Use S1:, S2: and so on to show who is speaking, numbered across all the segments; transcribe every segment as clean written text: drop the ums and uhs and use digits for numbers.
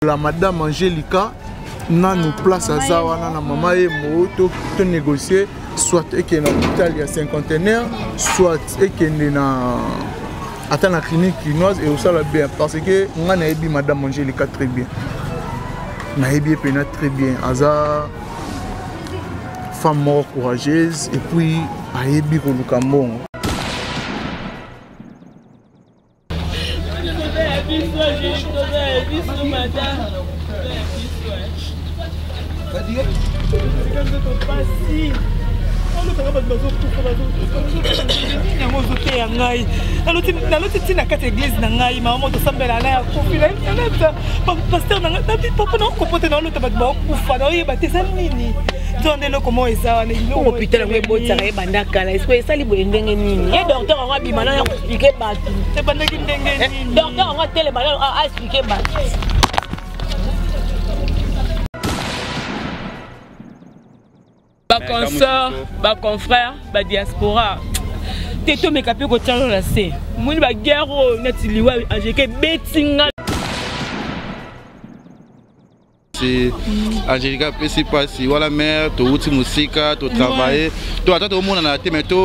S1: La madame Angelica n'a nous place à Zawana na maman et moto to négocier soit et qui est dans l'hôpital il y a 50aire soit et qui est dans attends la clinique chinoise et ça la bien parce que on a ébi madame Angelica très bien. Na ébi pena très bien. Aza femme mort courageuse et puis a ébi ko lukambo.
S2: Consort, confrère, diaspora. Teto me capé ko tchalo la se. Muni ba guerre netiliwa Angelique betinga.
S3: C'est Angelica c'est pas si voilà mère to uti musika to travailler to attendre au monde na te mais to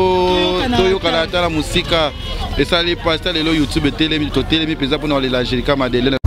S3: yo kana ta la musika et ça les passer les YouTube télé to télé mi pesa pour nous aller Angelica Madeleine.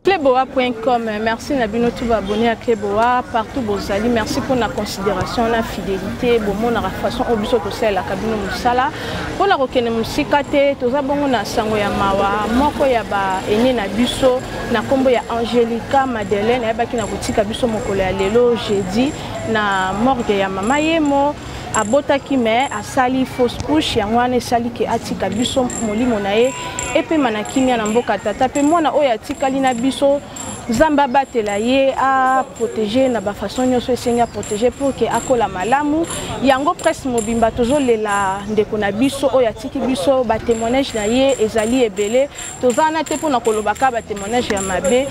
S4: Cléboa.com, merci Nabino tout abonné à Cléboa partout Bozali, merci pour la considération, la fidélité, bon mon façon obiso to sel la kabino musala pour la rokene musikate toza bongo na sango ya mawa moko ya ba ene na biso na kombo ya Angelica Madeleine ya baki na kotika biso mokolo ya lelo jeudi na morgue ya mama yemo abotaki me asali fausse couche yango wana esali ke atika biso molimo na ye epe manakimia na mboka tata pe mwana oyo atikali na biso Zamba batela ye a protéger na ba façon nyonso esengi a protéger pour que akola malamu yango presse mobimba tozolela ndeko na biso oyo atiki biso ba témoignage na ye ezali ebele tozana te pour na kolobaka ba témoignage ya mabe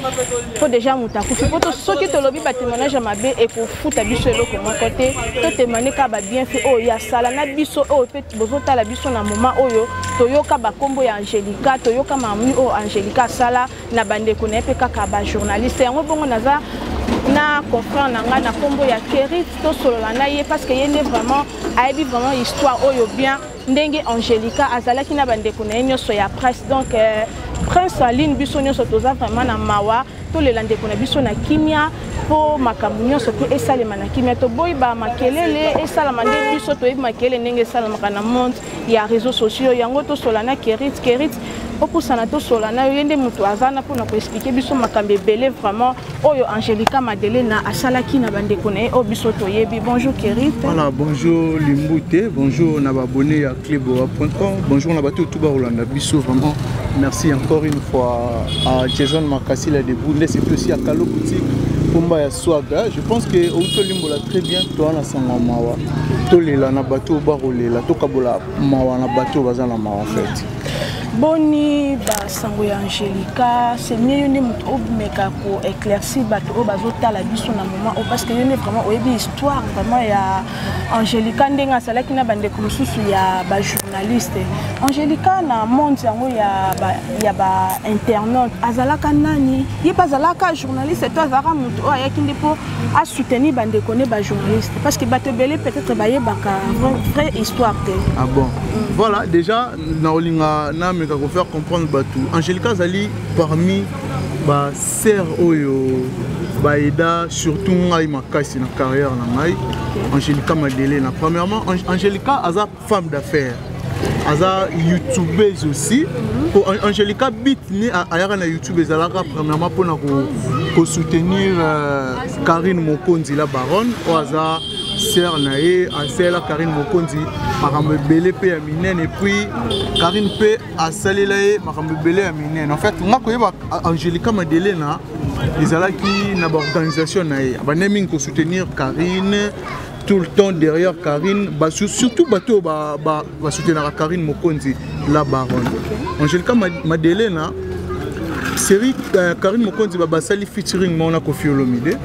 S4: faut déjà mutakufi poto soki tolobi ba témoignage ya mabe e ko futa biso eloko moko te to témoigner ka ba bienfait oyo ya sala na biso oyo pe bozota la biso na moment oyo toyoka ba kombo ya Angelica toyoka mamu o Angelica sala na bandeko na pe kaka ba journaliste yango bongo naza na confrère nanga na kombo ya Kerit to solola na ye parce que yene vraiment aibi vraiment histoire oyo bien ndenge Angelica azalaki na bandeko na nyonso ya presse donc prince Aline biso nyonso toza vraiment na mawa to le landeko na biso na kimia po makambo nyonso pe esalema na kimia to boy ba makelele esalama nde biso to makelele ndenge esalama na monde ya réseaux sociaux yango to solola na Kerit opusana to solana yende mutu azana pour na ko expliquer biso makambe belé vraiment oyo Angelica Madeleine na asalaki na bandeko na o biso to yebi. Bonjour Kerit.
S1: Voilà, bonjour Limbouté, bonjour na abonné à Cléboa.com, bonjour na bato tout ba Rolanda biso vraiment. Merci encore une fois à Jason Makassi la debout, c'est aussi à Kalo boutique Pomba ya Swaga. Je pense que auto limbola très bien toi na sanga mawa. To lela na bato ba rolela to kabola mawa na bato bazana mawa en fait.
S4: Boni ba sango ya Angelica c'est mieux yone mutu obimeka ko éclaircir bato o bazota la biso na moment parce que yone vraiment oyebi histoire vraiment ya Angelica ndenga salaki na bande ko mususu ya ba journaliste Angelica na monde yango ya ba internaute azalaka nani ye bazalaka journaliste to azara mutu o ayaki ndipo a soutenir bande ko ne ba journaliste parce que bato belé peut-être ba yebaka vraie histoire te.
S1: Ah bon. Voilà déjà na olinga na me ka faire comprendre batou Angelica Zali parmi ba sœur oyo ba eda surtout ngai makasi na carrière na ngai Angelica Madeleine premièrement Angelica aza femme d'affaires aza youtubeuse aussi pour Angelica bit ni ayaka na YouTube ezalaka premièrement pour na ko soutenir Karine Mokonzi la baronne ou aza sœur nae asela Karine Mokonzi makambe belé pe ya minene et puis Karine pe asalela ye makambe belé ya minene en fait nga koyeba Angelica Madeleine na ezalaki na ba organisation nae ba naming ko soutenir Karine tout le temps derrière Karine, surtout bateau soutenir Karine Mokonzi, la baronne. Angelica Madelena, série Karine Mokonzi basali featuring Mona Kofi Olomide,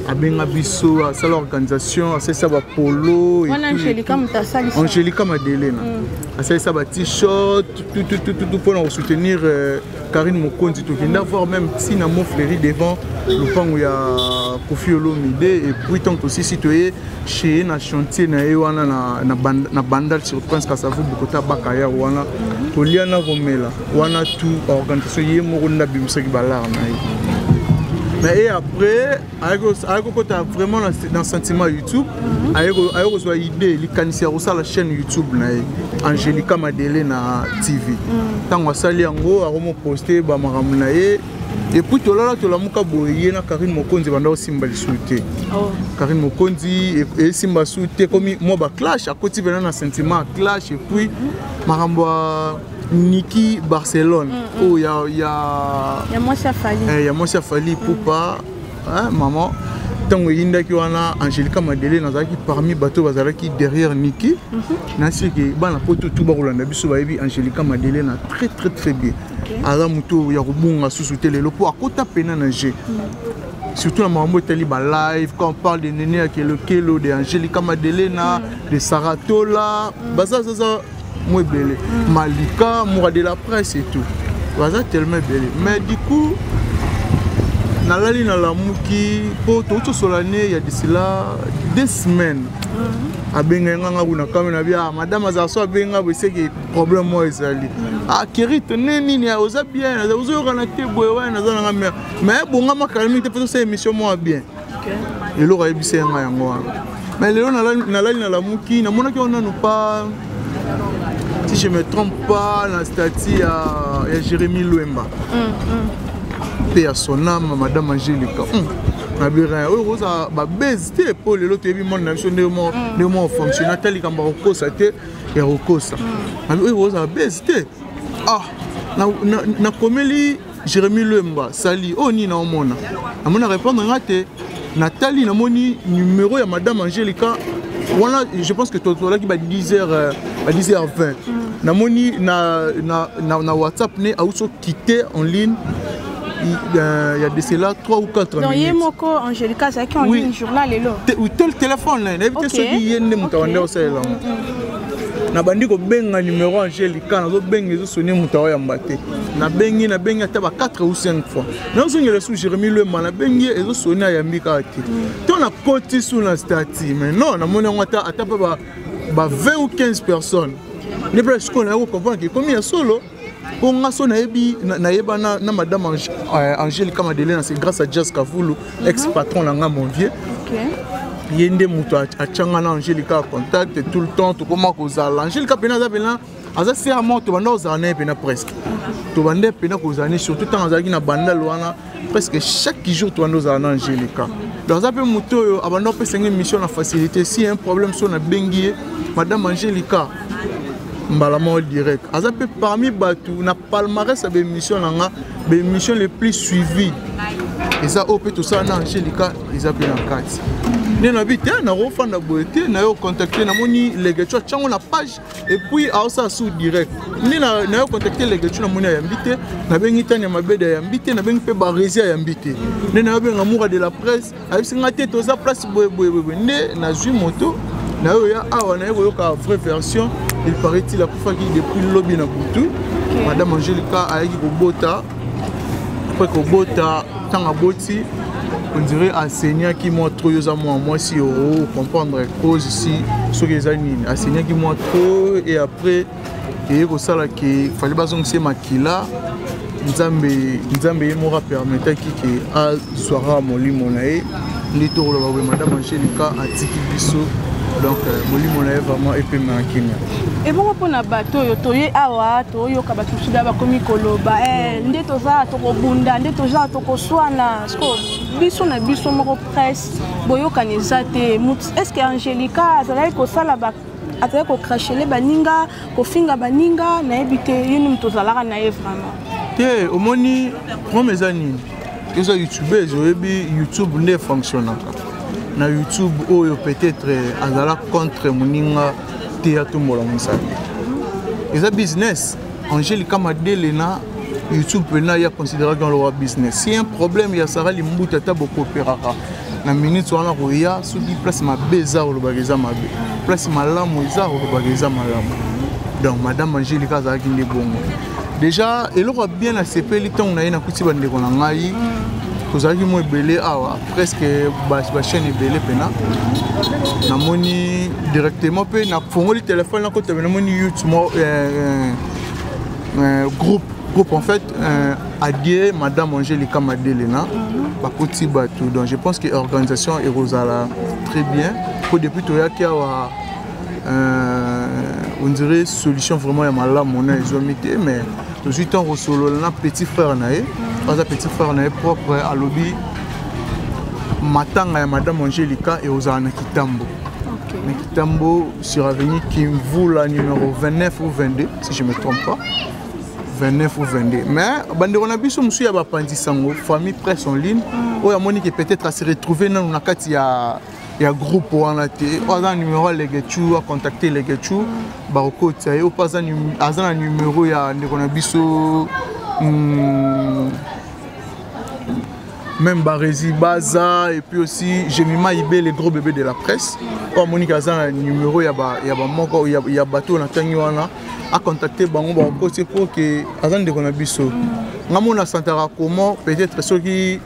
S1: Abenga Bisso, à l'organisation, c'est ça polo. Angelica Madelena, c'est ça t-shirt, tout pour soutenir Karine Mokonzi. Tu viens d'avoir même si na Montfleury devant le pan où il y a Kofi Olomide et puis tant aussi situé chez na chantier na ewana na bandal sur Prince Kasavu Bokota Bakaya wana Toliana Romela wana tout organisation yemorunda bimseki balar na mais et après avec vraiment dans sentiment YouTube avec soit idée li kanisia rosa la chaîne YouTube na Angelica Madelena TV tant wasali yango aromo poster ba maramuna et puis tout là tu la muka boye na Karine Mokonzi banda osimba lisuté Karine Mokonzi et simba souté comme moi ba clash à côté venant na sentiment clash et puis marambo Niki Barcelone oh ya moi ça fallait pour pas maman tant yinda ki wana Angelica Madelena nazaki parmi bateau bazalaki derrière Niki na siki bana poto tout ba rolanda biso ba yebi Angelica Madelena très bien ala muto ya kubunga susute lelo po akota pena na jeu surtout la maman teli ba live quand on parle de Néné le Kelo de Angelica Madelena de Saratola baza moi belé Malika Moura de la presse et tout baza tellement belé mais du coup nalali na lamuki po to solane il y a d'ici là 2 semaines abenga nganga kuna kamera bia madame azaso abenga boseki problème moi ezali Kérit neni ni oza bien ozo connecter boye na za nga mais bonga makalmi te peut cette émission moi bien et lo raibise nga yango mais lelo nalali na lamuki na mona ki on n'a pas si je me trompe pas la statue à Jérémy Louemba paix à son âme madame Angelica na bira oza ba bezte pour le loto ebi mon nation de mon fonctionnaire tel kamba okosa te ya okosa na oza bezte na komeli Jérémy Louemba sali oni na omona amona répondre ngate Nathalie na moni numéro ya madame Angelica voilà je pense que toi là qui va 10h20 na moni na WhatsApp ne a aussi quitté en ligne il y a de cela 3 ou 4 minutes.
S4: Donc Yemoko Angelica c'est qui en ligne journal et là.
S1: Oui, tel téléphone là, éviter ce qui yende mutawande osela. Na bandi ko benga numéro Angelica na zo benga zo sonner mutawa ya mbate. Na bengi ata ba 4 ou 5 fois. Na zo ngele sou Jérémy Louemba na bengi ezo sonner ya mbika ati. To na koti sous la statue mais non na mona ngata ata ba 20 ou 15 personnes. Ne presque qu'on a comprendre que comme il y a solo on a son ebi na madame Angelica Madelena c'est grâce à Jazz Kavulu ex-patron langa mon vieux. OK. Yende muto achanga na Angelica contact tout le temps to comment kozala Angelica pena za pena aza serment to banda ozana pena presque. To banda pena kozana surtout tant azaki na banda loana presque chaque jour to banda ozana Angelica. Dans un peu muto abanda pe une mission na facilité si un problème sur na bengi madame Angelica Mbalamo direct. Azape parmi Batou, na palmarès à l'émission l'émission les plus suivies. Et ça, au tout ça, Angelica, ils appellent en 4. Nous avons fait na beauté, nous avons contacté les gars, nous la page et puis à ça sous direct. Nous avons contacté les gars, nous avons invité, nous avons invité, nous avons invité, nous avons fait barrésia invité. Nous avons fait l'amour de la presse, avec ce matin, tout ça place, nous avons vu moto. Na une vraie version, il paraît-il a depuis le lobby na Boutou. Madame Angelica a eu Kobota. Après Kobota, tant à Boti, on dirait enseignant qui montre moi si on comprendre cause ici sur les années. Enseignant qui montre et après il y a ça là qui fallait pas que c'est Makila. Nzambe yemora permettre qui a soira moli monae ni to madame Angelica a tiki biso. Donc, moli monae vraiment épais Kenya.
S4: Et bon pour na bateau yo toye awa to yo ka bato suda ba komi koloba nde toza to ko bunda nde toza to ko swana sko biso na biso moko presse boyo kanezate est-ce que Angelica azala ko sala ba atale ko cracher les baninga ko finga baninga na ebite yini mtozala na vraiment
S1: te omoni mo mezani que ça youtuber je bi YouTube ne fonctionne na YouTube oyo peut-être azala contre moninga théâtre mola monsala eza business Angelica Madele na YouTube pena ya considérer dans le business si un problème ya sara limbuta ta beaucoup opérera na minute wana koya soki place ma beza o bageza mabe place malamu eza o bageza malamu donc madame Angelica azaki nde bongo déjà eloko bien asepeli ntango na ye nakuti bandeko na ngai tozalaki mo ebele awa presque bachaîne ebele pena namoni directement mpe nafongoli téléphone nakota namoni youtube groupe en fait adié madame Angelica Madelena bakoti bato donc je pense que l'organisation est rosala très bien pour depuis toyaki awa on dirait solution vraiment ya malamu na ezomité mais tout de suite on solo na petit frère nae un petit frère nae propre à lobby matanga ya madame Angelica et aux na Kitambo mais Kitambo sur avenue Kimvula numéro 29 ou 22 si je me trompe pas 29 ou 22 mais bandeko na biso musu ya bapandi sango famille presse en ligne oya moni que peut-être à se retrouver dans na kati ya groupe wana te oza numéro ya legetu a contacter legetu bakokota ye opaza azana numéro ya ndeko na biso même Barési Baza et puis aussi Jemima Ibé les gros bébés de la presse oya moni que azana numéro ya ba moko ya bato na tangi wana a contacter bango bakokota pour que azana ndeko na biso ngamona santara comment peut-être ceux qui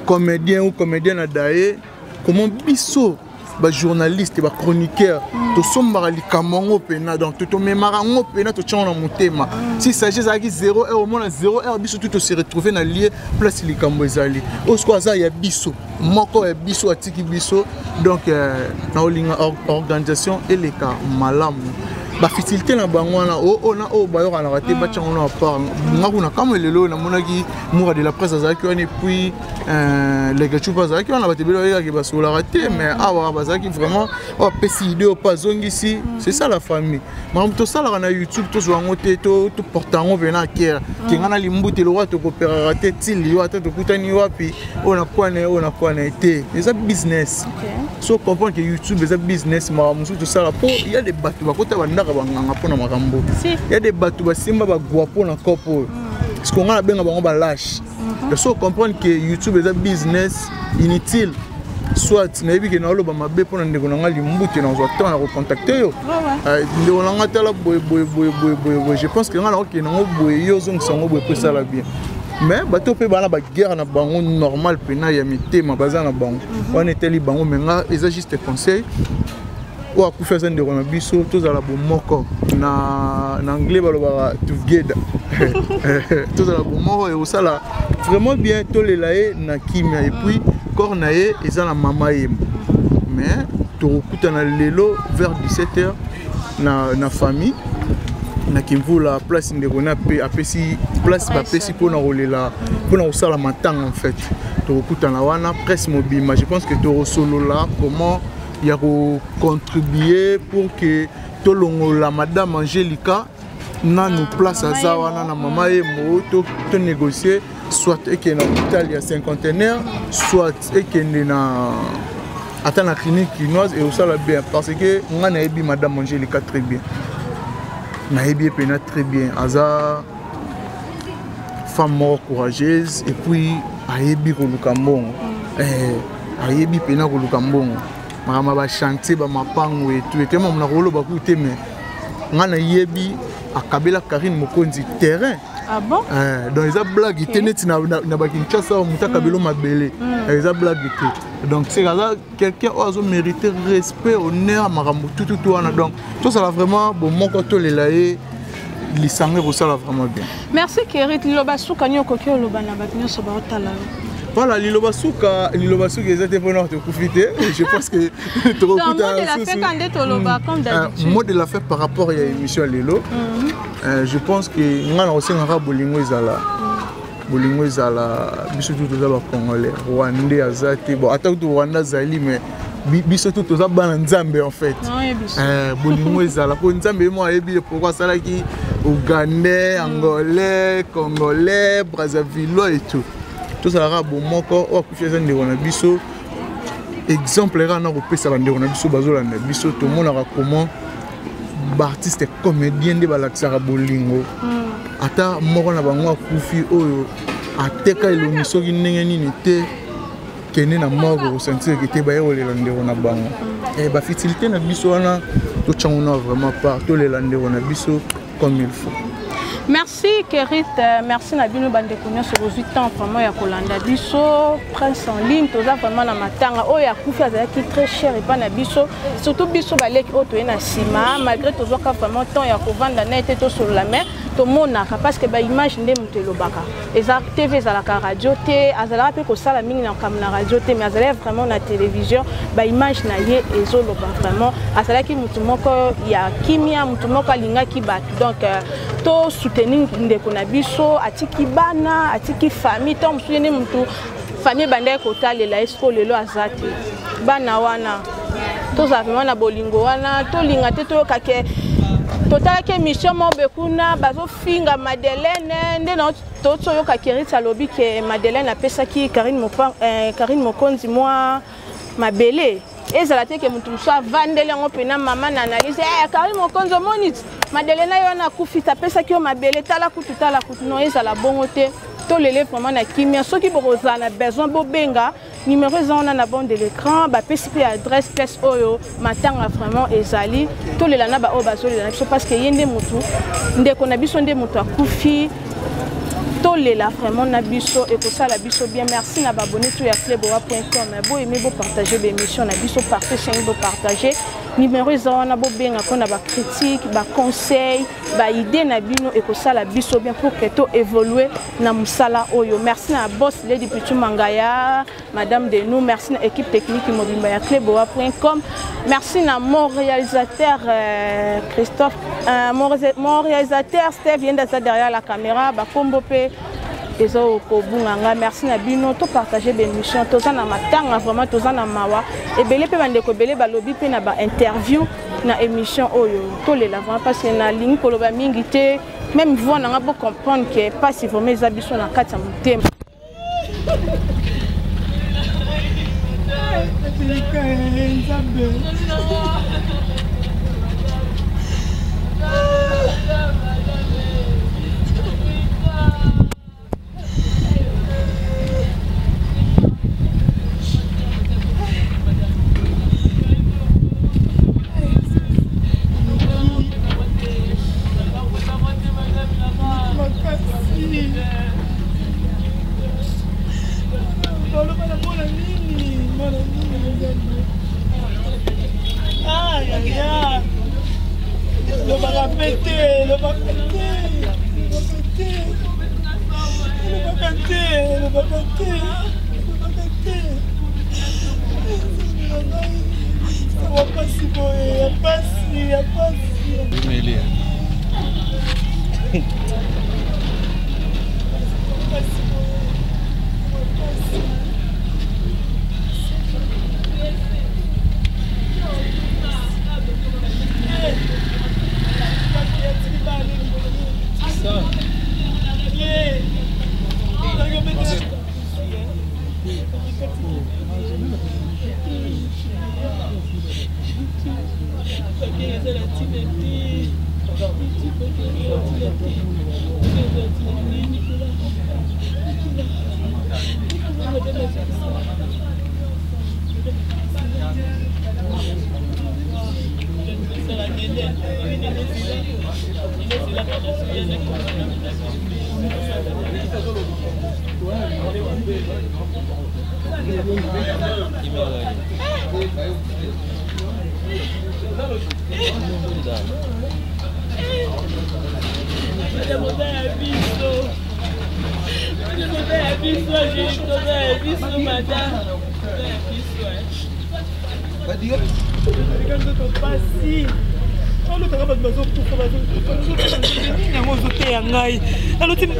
S1: comédien ou comédienne à Daé, comment biso, ba journaliste, ba chroniqueur, to somba li kamango pena donc to memarango pena to tchana motema. Si s'agit de 0 heure au moins 0 heure biso tout se retrouver na lié place li kambo ezali. Osko za ya biso, moko ya biso atiki biso donc na olinga organisation eleka malamu. Ba facilité na bango na na bayo na raté ba tchana na part ngakuna kama lelo na monaki moura de la presse azaki et puis les gars bazaki on a batebelo ya ki basola raté mais awa bazaki vraiment o pesi idée au pas ici c'est ça la famille mam to sala na YouTube to zwango te to portango bena kera ki ngana limbuti lo wa to kopera raté tili yo ata to kutani wapi ona kwane te c'est business so comprendre que YouTube c'est business mam to sala po il y a des bateaux bakota banda banganga pona makambo il y a des bateaux basimba bagwa pona kopo ce qu'on a bien ba lâche il faut comprendre que YouTube est un business inutile soit na yebi que na loba mabe pona ndeko na ngali mbuti na zo temps na recontacter yo ndeko na ngata la boy je pense que ngala ok na boy yo zong sango boy pour ça la bien mais bato pe bana ba guerre na bango normal pena ya mitema bazana bango on était li bango mais nga eza juste conseil ou à faire ça ndeko na biso tous à la bomoko na anglais baloba together tous à la bomoko et au sala vraiment bien tout les laé na kimia et puis cornaé et ça la mama mais to okuta na lelo vers 17h na famille na Kimvula place ndeko na pe apesi place ba pesi pona rolela pona osala matanga en fait to okuta na wana presse mobile je pense que to solo là comment il y a contribuer pour que tout le monde la madame Angelica na nous place à Zawana na maman et mo to négocier soit et que na hôpital il y a 50 heures soit et que na attend la clinique chinoise et au ça bien parce que on a ébi madame Angelica très bien na ébi pena très bien aza femme courageuse et puis a ébi ko lukambongo ayebi pena ko lukambongo mama ba chanter ba mapango et tout et tellement na rolo ba kuté mais ngana yebi akabela Karine Mokonzi terrain
S4: ah bon
S1: donc ils a blague net na ba Kinshasa muta kabelo mabele ils a blague donc c'est là quelqu'un ozo mériter respect honneur marambo tout wana donc tout ça là vraiment bon mon côté les laé lisangé pour ça là vraiment bien
S4: merci Kerit Liloba Suka nyoko ke loba na ba nyoso ba otala.
S1: Voilà, Liloba Suka ils pour nous profiter. Je pense que tu
S4: mot
S1: de la fête par rapport à l'émission Lilo. Je pense que nous avons aussi un bolingo ezala biso tout za ba congolais rwandais azati bon attaque de Rwanda zali mais biso tout za bana nzambe en fait. Bolingo ezala ko nzambe mo ayebi pourquoi ça qui ougandais, angolais, congolais, brazzaville et tout. tous à la bon moko o akufi za ndeko na biso exemple là na kopesa ba ndeko na biso bazolanda biso to mona comment ba artiste comédien de balaksaka bolingo ata moko na bango akufi oyo ateka elongi soki ndenge nini te kene na moko ressentir que te ba yolela ndeko na bango et ba fertilité na biso wana to changona vraiment pas to le ndeko na biso comme il faut.
S4: Merci Kerit, merci Nabino Bandekounia sur 8 ans vraiment ya kolanda biso prince en ligne toza vraiment na matanga o ya kufi azaki très cher et pas na biso surtout biso baleki o to na sima malgré tozo ka vraiment temps ya kovanda na été to sur la main to monaka parce que ba image nde mutelo baka eza TV za la radio te azala pe ko sala mingi na kam na radio te mais azala vraiment na télévision ba image na ye ezolo vraiment azala ki mutu moko ya kimia mutu moko linga ki bat donc to soutenir ndeko na biso atiki bana atiki famille to msuyene mutu famille banda ko talela esko lelo azati bana wana to za vraiment na bolingo wana to linga te to kake totala ke mission mo bekuna bazo finga Madeleine nde na to yo ka Kerit alobi ke Madeleine apesa ki Karine Mokonzi moi mabele ezala te ke mutu mso avandele ngo pena mama na analyse Karine Mokonzi monit Madeleine yo na kufita pesa ki yo mabele tala kutu no ezala bongo te to lele vraiment na kimia soki bokoza na besoin bobenga numéro zona na bande de l'écran ba PCP adresse place oyo matanga vraiment ezali to lela na ba o bazolela biso parce que yende mutu ndeko na biso nde mutu akufi to lela vraiment na biso et pour ça la biso bien merci na abonné tout ya kleboa.com bo aimer bo partager des émissions na biso partout c'est bo partager numéro zona bo benga pona ba critique ba conseil ba idée na bino et pour ça la biso bien pour que to évoluer na musala oyo merci na boss Lady Pichu Mangaya madame de nous merci na équipe technique mobimba ya kleboa.com merci na mon réalisateur Christophe mon réalisateur Steve vient d'être derrière la caméra ba kombope ezo ko bunganga merci na bino to partager des émissions to na matanga vraiment to na mawa et belé pe bande ko belé balobi pe na ba interview na émission oyo to le lavant parce que na ligne ko loba mingi te même voix na ngabo comprendre que pas si vraiment les habitudes na kata mutem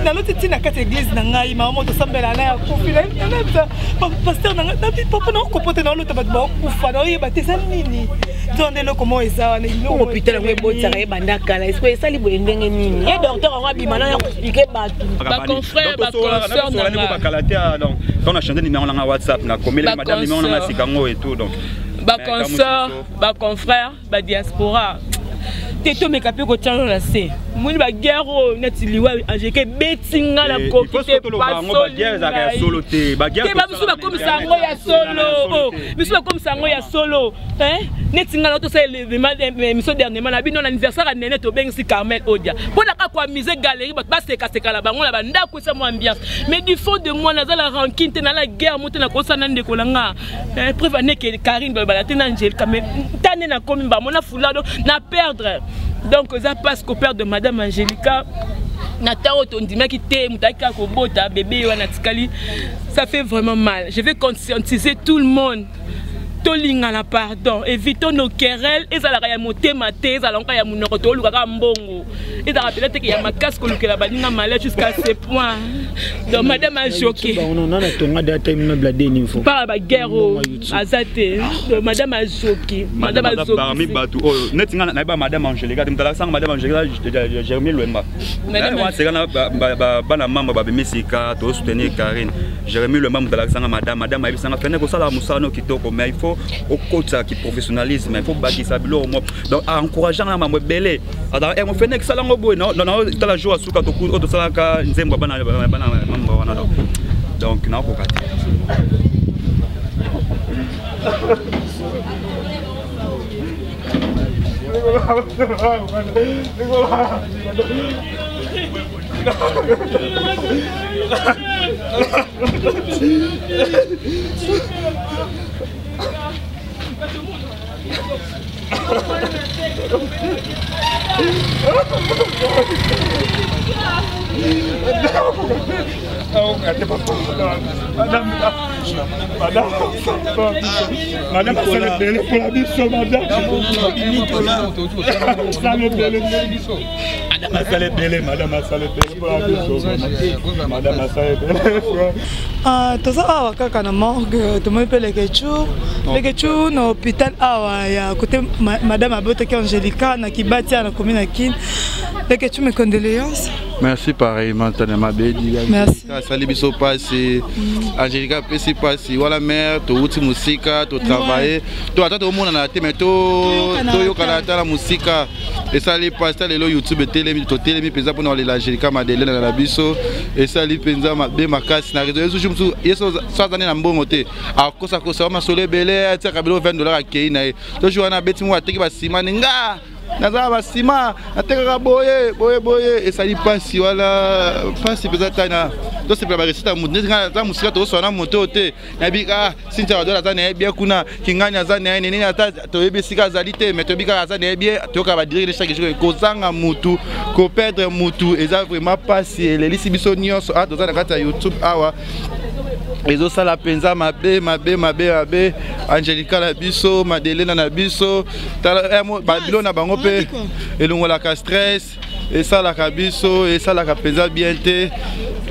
S5: naloti tina kati église na ngai mama tosambela na ya kofila pasteur na papa na kopote na lota bato bakufa na oyeba te eza nini tonde le comment ça
S2: on hôpital on est ça est banda kala est-ce que ça li boye ndenge nini et docteur on va bimana ya expliquer batu ba confrère ba consœur na ba
S6: kalatia donc on a changé numéro na WhatsApp na komela madame numéro na sikango et tout donc
S2: ba consœur ba confrère ba diaspora teto mekape ko tchalo la se muni ba guerre neti liwa angeke betinga la kokite pas
S6: ba guerre za ka solo te ba guerre
S2: ba biso ba comme sango ya solo biso ba comme sango ya solo neti ngala to ça l'événement émission dernièrement na bino anniversaire à Néné to bengsi Carmel Odia pona ka kwa musée galerie ba seka seka la bango la banda ko sa mo ambiance mais du fond de moi na la rancune te na la guerre monte na ko sa na ndeko langa prévenez que Karine ba la tena Angel quand même tane na komi ba mona fulado na perdre. Donc ça passe qu'au père de Madame Angelica Natao Tondima qui était Moutaka Kobota bébé Wanatikali, ça fait vraiment mal. Je vais conscientiser tout le monde. Tolinga la pardon, évitons nos querelles et ça la ya monter maté, ça l'enca ya munoko to lukaka mbongo. Et ça rappelle qu'il y a ma casque que la balinga malade jusqu'à ce point. Donc Madame a choqué.
S7: On a tonga data immeuble deni faut.
S2: Par la guerre azate. Donc Madame a choqué. Madame a choqué.
S6: Parmi batu oh netinga na ba Madame Angelica dimtala sang Madame Angelica Jérémie Lemba. Moi c'est kana bana mamba ba mesika to soutenir Karine. Jérémie Lemba mtala sang Madame a bisanga fene ko sala musano kitoko mais il faut au côté qui professionnalisme il faut bâtir ça bilo donc encourageant la maman belé alors et on fait que ça lango boy non non tu la joie suka to ku to sala ka nzembo bana mamba wana donc na ko kati
S7: Madame, ça le belle pour la mission, madame.
S5: tout ça awa kaka na morgue to me pele kechu na hôpital awa ya côté Madame Abotaki Angelica na kibati na commune na Kin. Kechu mes condoléances.
S3: Merci pareillement Tanema Bedi.
S5: Merci.
S3: Sali biso passer Angelica pesi passer wala mère to uti musika to travailler to atata omona na te mais to yo kana ta musika et sali passer le YouTube telemi to telemi penza pona le Angelica Madeleine na biso et sali penza be makasi na réseau jumsu yeso sa tane na mbongo te akosa kosa ma sole belé tia kabilo $20 akei na to joana beti mo ateki ba sima ninga naza basima atekaka boye et ça dit pas si voilà pas si peut-être na to c'est préparer ça mu nza musika to so na moto te na bika sinta dola za na bien kuna kinganya za na nini ata to yebisika zalite mais to bika za na bien to ka ba direct chaque jour ko zanga mutu ko perdre mutu et ça vraiment pas si les lisi biso nyonso a to za na kata YouTube awa ezo sala penza mabe Angelica na biso Madeleine na biso babilo na bango pe elongola ka stress et ça la kabiso et ça la penza bien te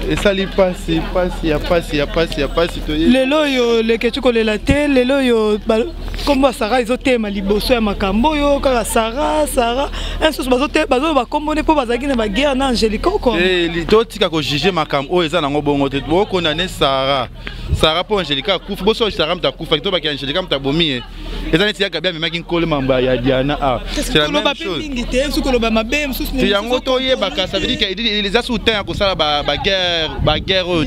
S3: et ça li passe ya passe to
S5: lelo yo le kechu ko le latte lelo yo kombo Sarah izotema liboso ya makambo yo kaka Sarah ensusu bazo ba kombo ne po bazaki na ba guerre na Angelica ko
S3: to tika ko juger makambo o eza nango bongo te bo condamner Sarah pour Angelica kufa boso Sarah mta kufa to ba ki Angelica mta bomi eza neti ya gabia memaki nkole mamba ya Diana c'est la même chose tu yango to yeba ka ça veut dire que les assoutants ko sala ba guerre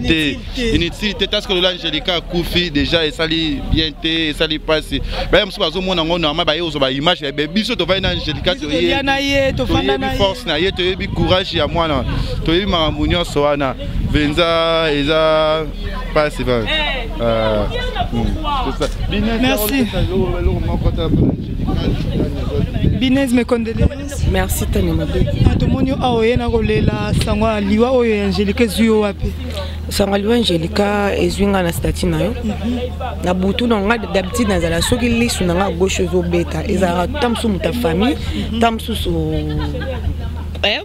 S3: te inutile parce que l'Angelica kufi déjà et sali bien te et sali passe ba yam so bazo mona ngona ma ba yezo ba image ya biso to va na Angelica to
S5: ye to fanda na
S3: force na ye to yebi courage ya mwana to yebi mamunyo so wana venza eza passe va
S5: merci Binez mes condoléances.
S2: Merci Tanema Bedi.
S5: Atomonyo aoye na kolela sangwa liwa oyo Angelica zuyo wapi.
S2: Sangwa liwa Angelica ezwinga na statut na yo. Na butu na nga d'habitude na zala soki lisu na nga gauche zo beta ezara tamsu muta famille tamsu so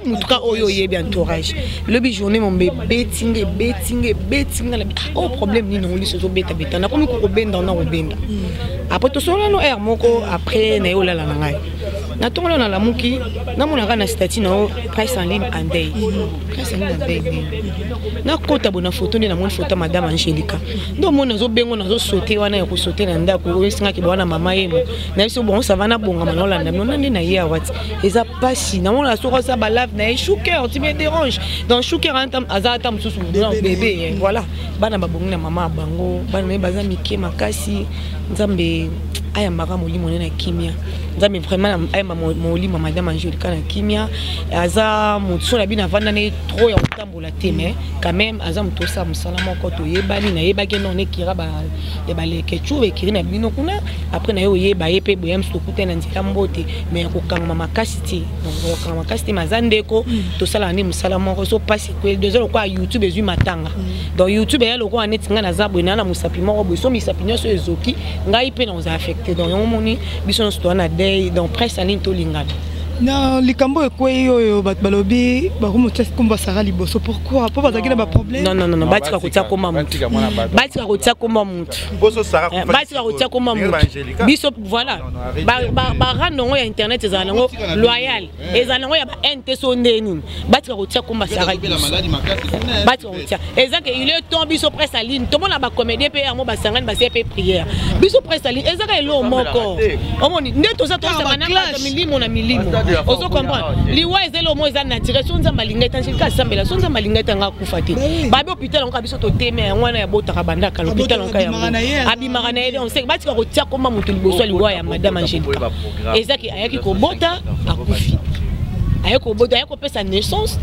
S2: mutuka oyo yebi entourage le journée mon betting la oh problème ni non lisu zo beta na komi ko benda na obenda
S8: après to solo no air moko après na yo la la ngai na tongo na la muki na mona kana statut na price en ligne and day price en ligne and day na kota bona photo ni na mon photo madame Angelica ndo mona zo bengo na zo sauter wana ya ko sauter na ndako esinga ki bona mama yemo na biso bon ça va na bonga manola na mona ndi na ya wat eza pasi na mona soko sa ba lave na chouker tu me dérange dans chouker antam azata mususu non bébé voilà bana babongi na mama bango bana baza mike makasi nzambe aya maka molimo na kimia nzambe vraiment aya molimo madame Angelica na kimia aza mutso na bina vanda ne trop ya kotambola te mais quand même aza mutosa musala moko to yebani na yebaki non ne kira ba ya baleke chuve kiri na bino kuna après na yo yeba yepe boyam sokuta na nzela mbote mais ko kanga makasi ti donc kanga makasi ti mazandeko to sala ni musala moko so passe ko 2 heures kwa YouTube ezu matanga donc YouTube ya loko anetinga na zabwe na musapi moko bo so misapi nyoso ezoki ngai pe na oza affecté donc on moni biso no sto na day donc presse en ligne to lingana
S5: na likambo ekwe oyo bat balobi bakomotia komba sara liboso pourquoi po bazaki na ba problème
S8: non batika kotia koma mutu batika kotia koma mutu
S3: boso sara
S8: batika kotia koma mutu biso voilà ba randongo ya internet ezanango loyal ezanango ya ba NT sondeni batika kotia koma sara liboso batika kotia ezaka il est temps biso presse en ligne to mona ba comédie pe ya mo ba sangani ba CP prière biso presse en ligne ezaka elo moko omoni ndeto za to sangana ka milimo na milimo ozo comprendre liwa ezelo mo eza naturel sonza malingeta Angelica sambela sonza malingeta nga kufati babe hôpital on ka biso to teme ngwana ya botaka bandaka l'hôpital on ka ya abimaka na yede on sait batika kotia koma mutu liboso liwa ya madame Angelica ezaki ayaki ko bota akufi ayeko bota ayeko pesa naissance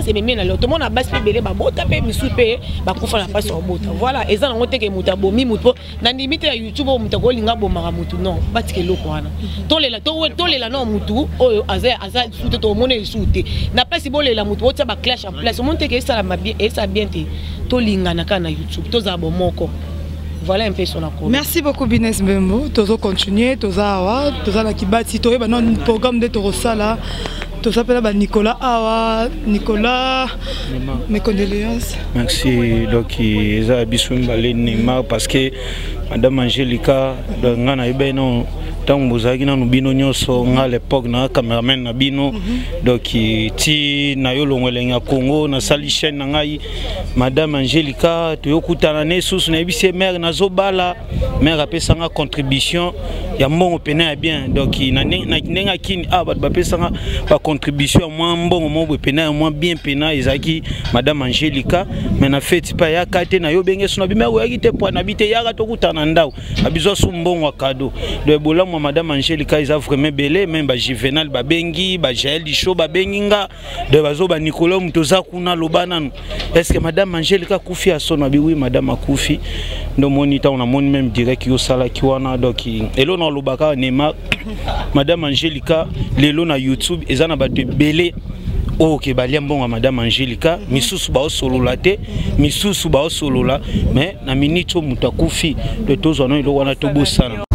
S8: et même na loto mona basi pe belé ba bota pe misu pe ba kufa na pasi bota voilà eza nango teke muta bomi mutu na limite ya YouTube muta ko linga bomaka mutu non batike loko wana tolela no mutu oyo aza sute to mona sute na pasi bolela mutu ota ba clash en place monte ke ça la bien et ça bien te to linga na kana YouTube to za bomoko. Voilà un peu son accord.
S5: Merci beaucoup Bines Mbembo. Tozo continuer, toza awa, toza na kibati, toye ba non programme de Torosala. To s'appelle Nicolas Awa, Nicolas, mes condoléances.
S7: Merci. Donc, ils ont besoin Neymar parce que Madame Angelica, dans un tant bozaki na bino nyonso nga l'époque na cameraman na bino donc ti na yo longwelenga Congo na sali chaîne na ngai Madame Angelica to yokutana ne susu na bise mère na zobala mère apesanga contribution ya mbongo pena ya bien donc na nenga kini abat bapesanga ba contribution moi mbongo mo pena moi bien pena ezaki Madame Angelica mais na feti pa ya kate na yo benge suna bimero yaki te po na bite yaka to kutana ndao abizo su mbongo cadeau de bola Madame Angelica ils a vraiment belé même ba Juvenal ba bengi ba Jael Disho ba benginga de bazo ba Nicolas Mutoza kuna lobana est-ce que Madame Angelica kufi a son abi oui Madame akufi no monita on a mon même direct yo sala kiwana donc elo na lobaka Neymar Madame Angelica lelo na YouTube ezana ba de belé ok balia mbonga Madame Angelica misusu ba solola te misusu ba solola mais na minito mutakufi de tozo no ilo wana to bosana